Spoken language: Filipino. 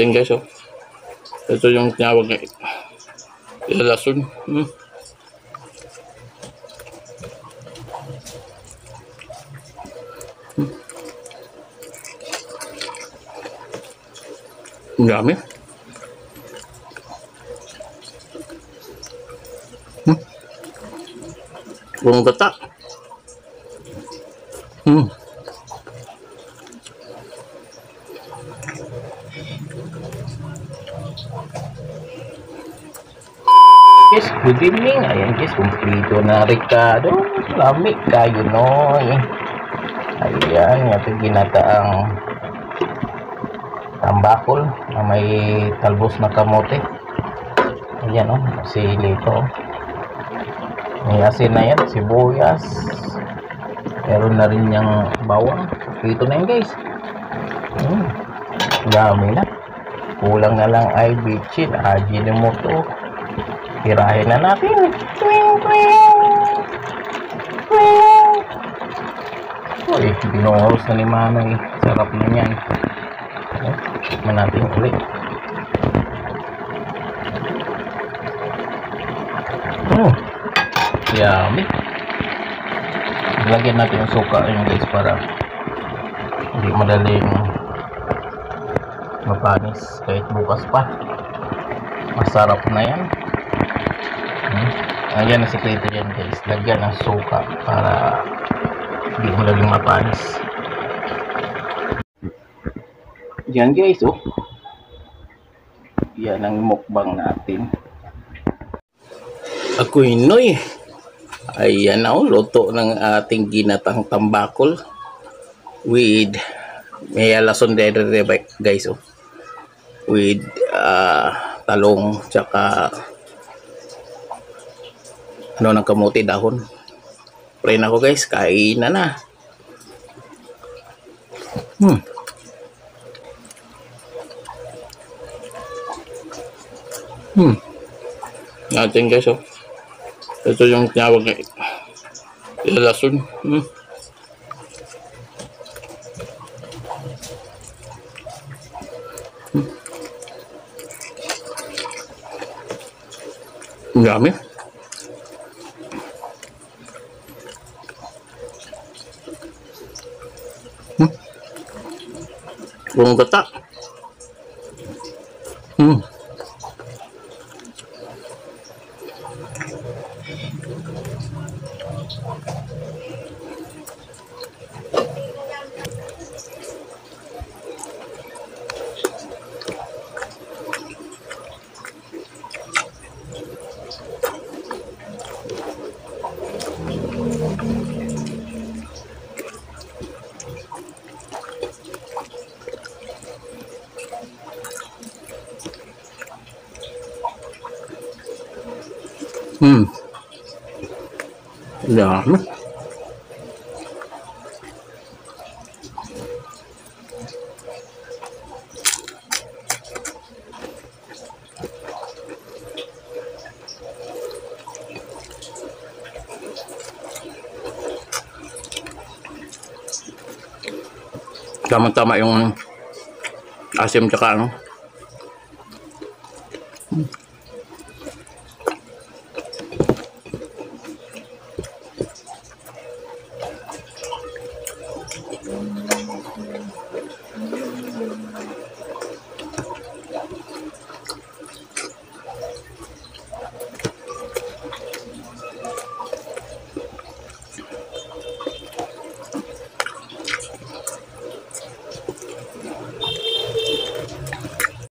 Natin guys, oh. Ito yung tinawag na ilalason. Ang dami. Buong gata. Yes, good evening. Ayan guys, kumplito na Ricardo. Lamig kayo noy. Ayan, ito ginataang tambakol na may talbos na kamote. Ayan o, sili ito. May asin na yan, sibuyas. Meron na rin yung bawang. Kumplito na yan guys. Dami na. Kulang na lang ay bitchin, ajinomoto. Tirahin na natin. Uy, binoros na ni Manay. Sarap na yan. Tikman natin ulit. Yummy. Lagyan natin yung suka yun guys para hindi madaling mapanis kahit bukas pa. Masarap na yan. Ayan ang sikreto yan guys, lagyan ng suka para hindi mo laging mapanis. Yan guys, oh. Yan ang mukbang natin. Ako'y Noy. Ayan na, oh, luto ng ating ginatang tambakol with may lason there guys, oh. With talong tsaka ano ng kamote dahon. Pray na ako guys, kain na. Natin guys, oh. Ito yung tinawag na ilalason. Ang dami. Buong gata. Dami. Tama-tama yung asim tsaka ano.